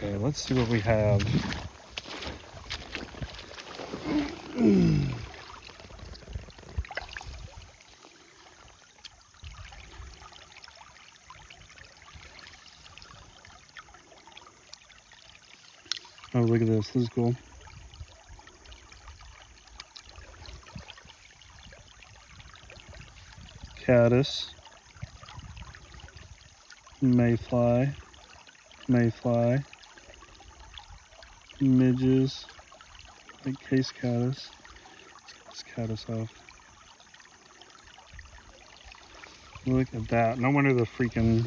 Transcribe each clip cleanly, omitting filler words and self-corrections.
Okay, let's see what we have. Oh, look at this. This is cool. Caddis. Mayfly. Mayfly. Midges. Like case caddis. Let's get this caddis off. Look at that. No wonder the freaking...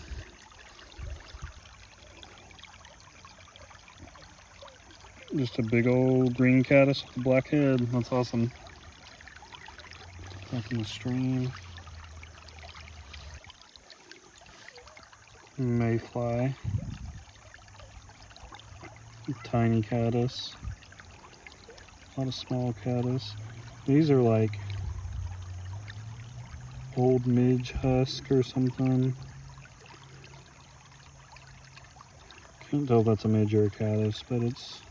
Just a big old green caddis with a black head. That's awesome. Back in the stream. Mayfly. Tiny caddis. A lot of small caddis. These are like old midge husk or something. Can't tell if that's a midge or a caddis, but it's...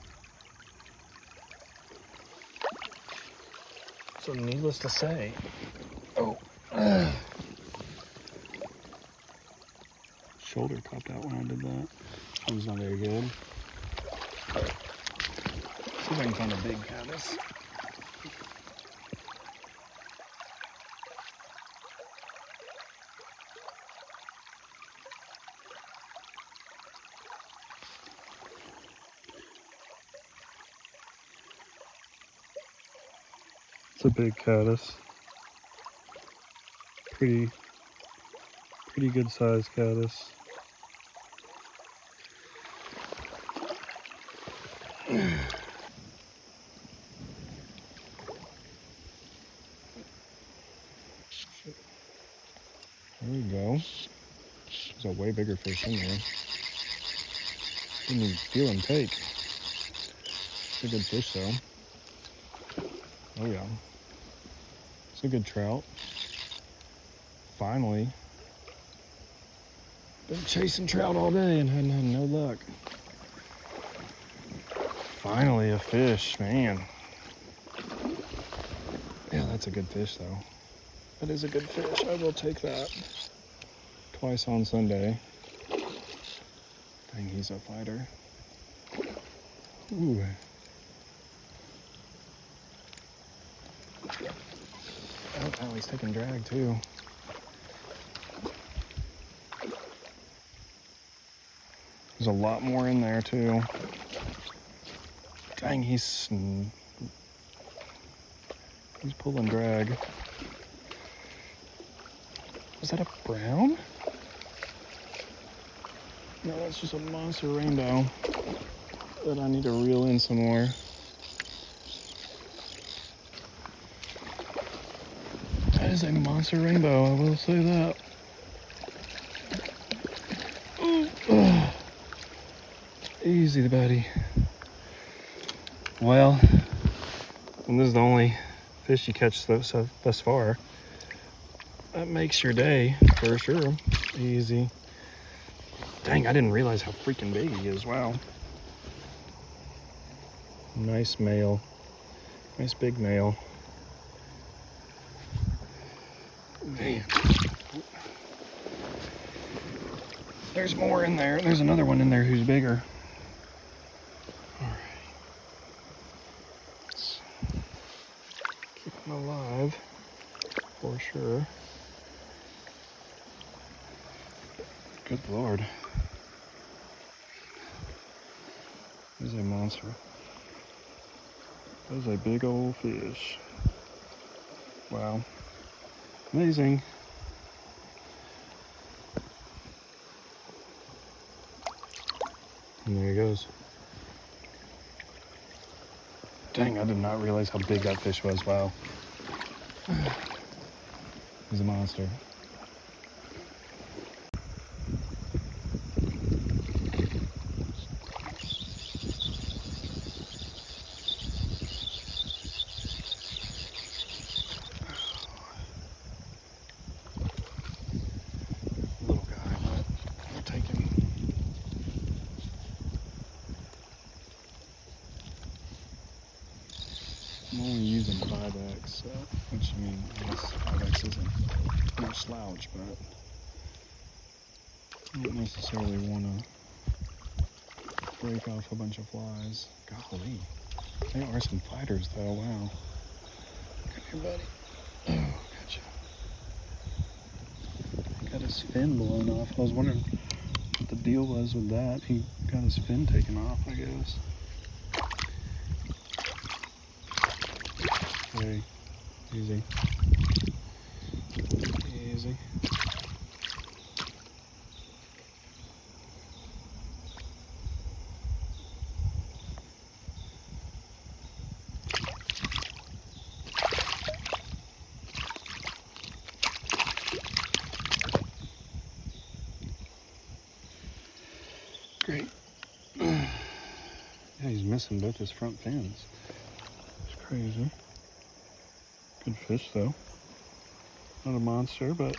So needless to say, shoulder popped out when I did that. That was not very good. See if I can find a big caddis. It's a big caddis. Pretty good sized caddis. There we go. There's a way bigger fish in there. Didn't even feel him take. It's a good fish though. Oh yeah. It's a good trout. Finally. Been chasing trout all day and hadn't had no luck. Finally a fish, man. Yeah, that's a good fish though. That is a good fish. I will take that. Twice on Sunday. Dang, he's a fighter. Ooh. Oh, he's taking drag too. There's a lot more in there too. Dang, he's pulling drag. Is that a brown? No, that's just a monster rainbow that I need to reel in some more. That is a monster rainbow, I will say that. Ooh. Easy, buddy. Well, and this is the only fish you catch thus far. That makes your day, for sure. Easy. Dang, I didn't realize how freaking big he is. Wow. Nice male. Nice big male. Man. There's more in there. There's another one in there who's bigger. All right. Let's keep him alive for sure. Good Lord. He's a monster. That is a big old fish. Wow. Amazing. And there he goes. Dang, I did not realize how big that fish was. Wow. He's a monster. only using 5X, so, which I mean, I guess 5X isn't no slouch, but I don't necessarily want to break off a bunch of flies. Golly, they are some fighters though, wow. Come here, buddy. Oh, gotcha. Got his fin blown off. I was wondering what the deal was with that. He got his fin taken off, I guess. Hey, easy. Easy. Great. Yeah, he's missing both his front fins. It's crazy. Good fish though. Not a monster, but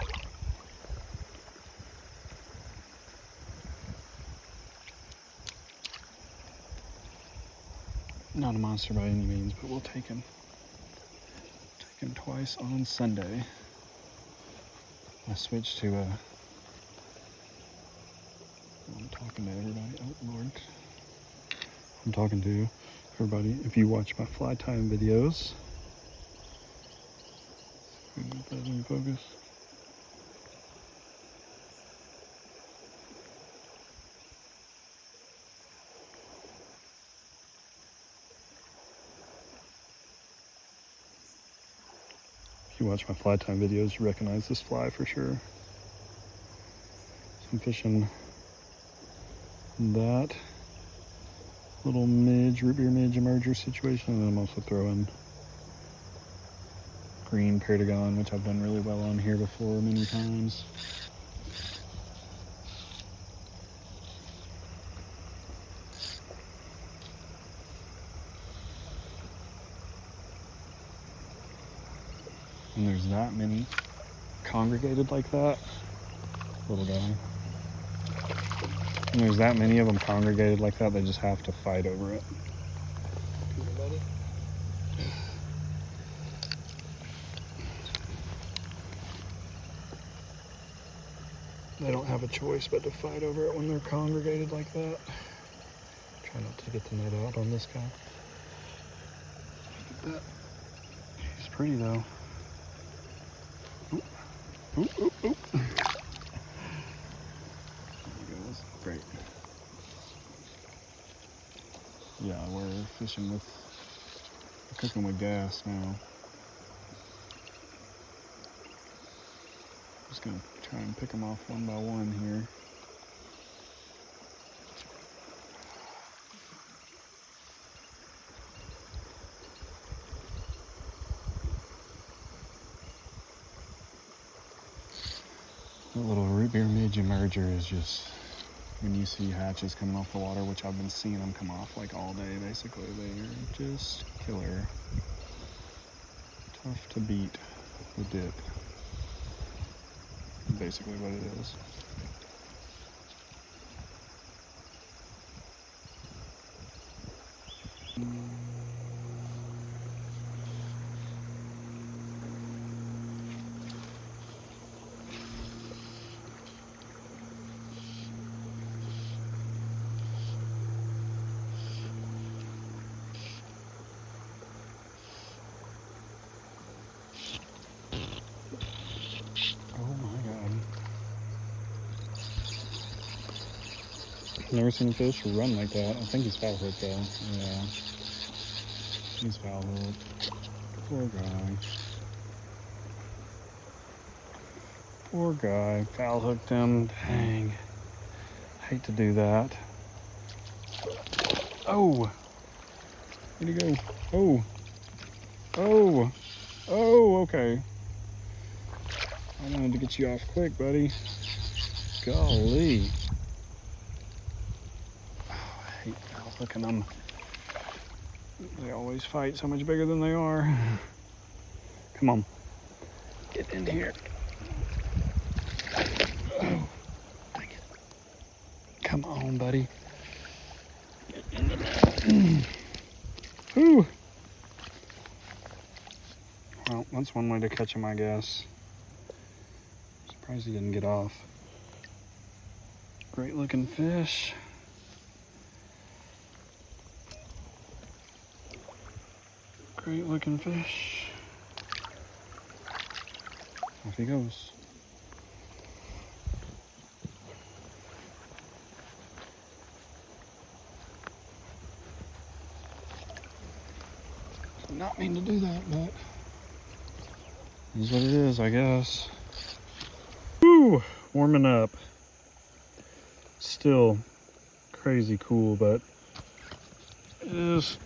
not a monster by any means, but we'll take him. Take him twice on Sunday. I switched to I'm talking to everybody. Oh Lord. I'm talking to everybody. If you watch my fly time videos, get that in focus. If you watch my fly time videos, you recognize this fly for sure. So I'm fishing that little midge, root beer midge emerger situation, and then I'm also throwing green perdigon, which I've done really well on here before many times. And there's that many congregated like that. Little guy. And there's that many of them congregated like that, they just have to fight over it. Come here, buddy. They don't have a choice but to fight over it when they're congregated like that. Try not to get the net out on this guy. Look at that. He's pretty though. Oop. Oop, oop, oop. There he goes. Great. Yeah, we're fishing with, cooking with gas now. Just gonna try and pick them off one by one here. That little root beer midge emerger is just, when you see hatches coming off the water, which I've been seeing them come off like all day basically, they're just killer. Tough to beat the dip. Basically what it is. Never seen a fish run like that. I think he's foul hooked though. Yeah. He's foul hooked. Poor guy. Poor guy. Foul hooked him. Dang. Hate to do that. Oh! Where'd he go? Oh! Oh! Oh, okay. I wanted to get you off quick, buddy. Golly. Look at them. They always fight so much bigger than they are. Come on. Get in here. Oh, dang it. Come on, buddy. Get into that. Whew. Well, that's one way to catch him, I guess. Surprised he didn't get off. Great looking fish. Great looking fish. Off he goes. Did not mean to do that, but it is what it is, I guess. Woo! Warming up. Still crazy cool, but it is,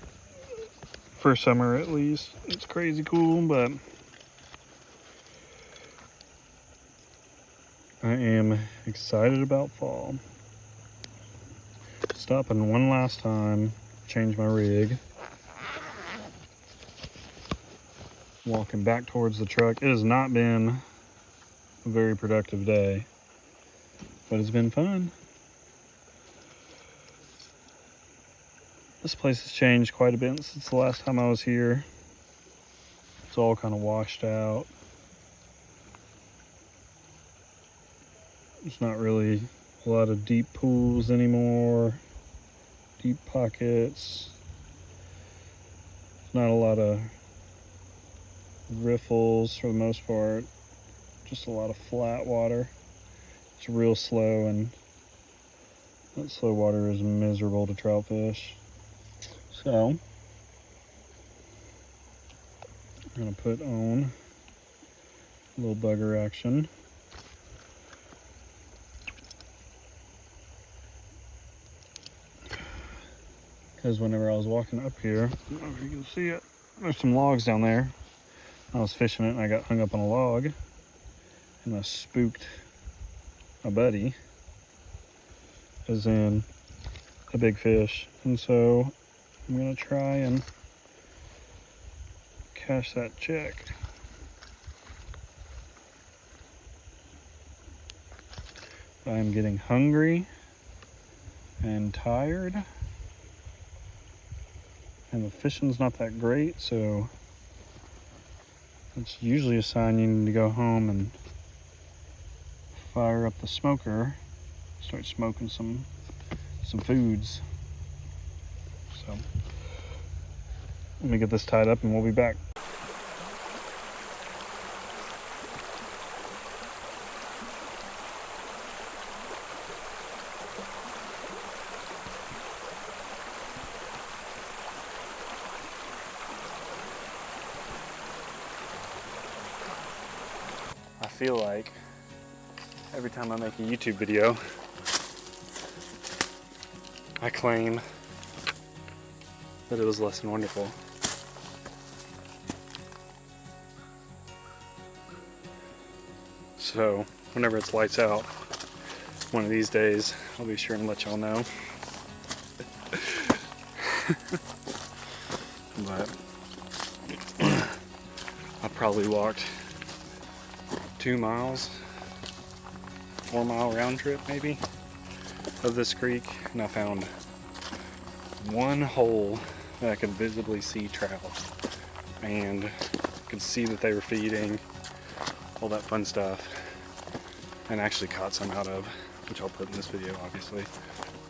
for summer at least, it's crazy cool, but I am excited about fall. Stopping one last time, change my rig. Walking back towards the truck. It has not been a very productive day, but it's been fun. This place has changed quite a bit since the last time I was here. It's all kind of washed out. There's not really a lot of deep pools anymore, deep pockets. Not a lot of riffles for the most part, just a lot of flat water. It's real slow, and that slow water is miserable to trout fish. So I'm gonna put on a little bugger action. Because whenever I was walking up here, I don't know if you can see it, there's some logs down there. I was fishing it and I got hung up on a log and I spooked my buddy, as in a big fish. And so I'm gonna try and cash that check. I'm getting hungry and tired, and the fishing's not that great, so it's usually a sign you need to go home and fire up the smoker, start smoking some foods. So let me get this tied up and we'll be back. I feel like every time I make a YouTube video, I claim that it was less than wonderful. So whenever it's lights out, one of these days, I'll be sure and let y'all know. But I probably walked 2 miles, 4 mile round trip maybe, of this creek, and I found one hole that I could visibly see trout, and could see that they were feeding, all that fun stuff, and actually caught some out of, which I'll put in this video obviously,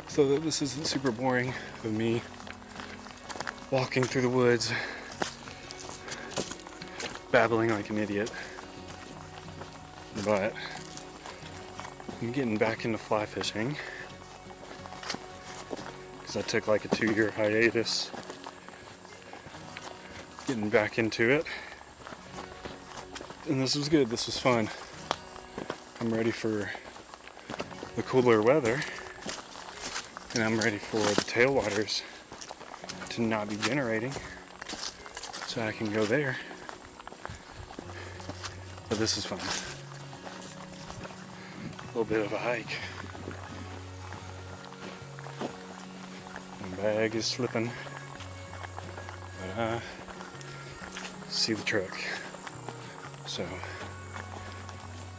so that this isn't super boring of me walking through the woods, babbling like an idiot. But I'm getting back into fly fishing because I took like a 2-year hiatus. Getting back into it, and this was good. This was fun. I'm ready for the cooler weather, and I'm ready for the tailwaters to not be generating, so I can go there. But this is fun. A little bit of a hike. My bag is slipping, but I see the truck, so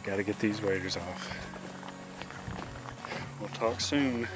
gotta get these waders off. We'll talk soon.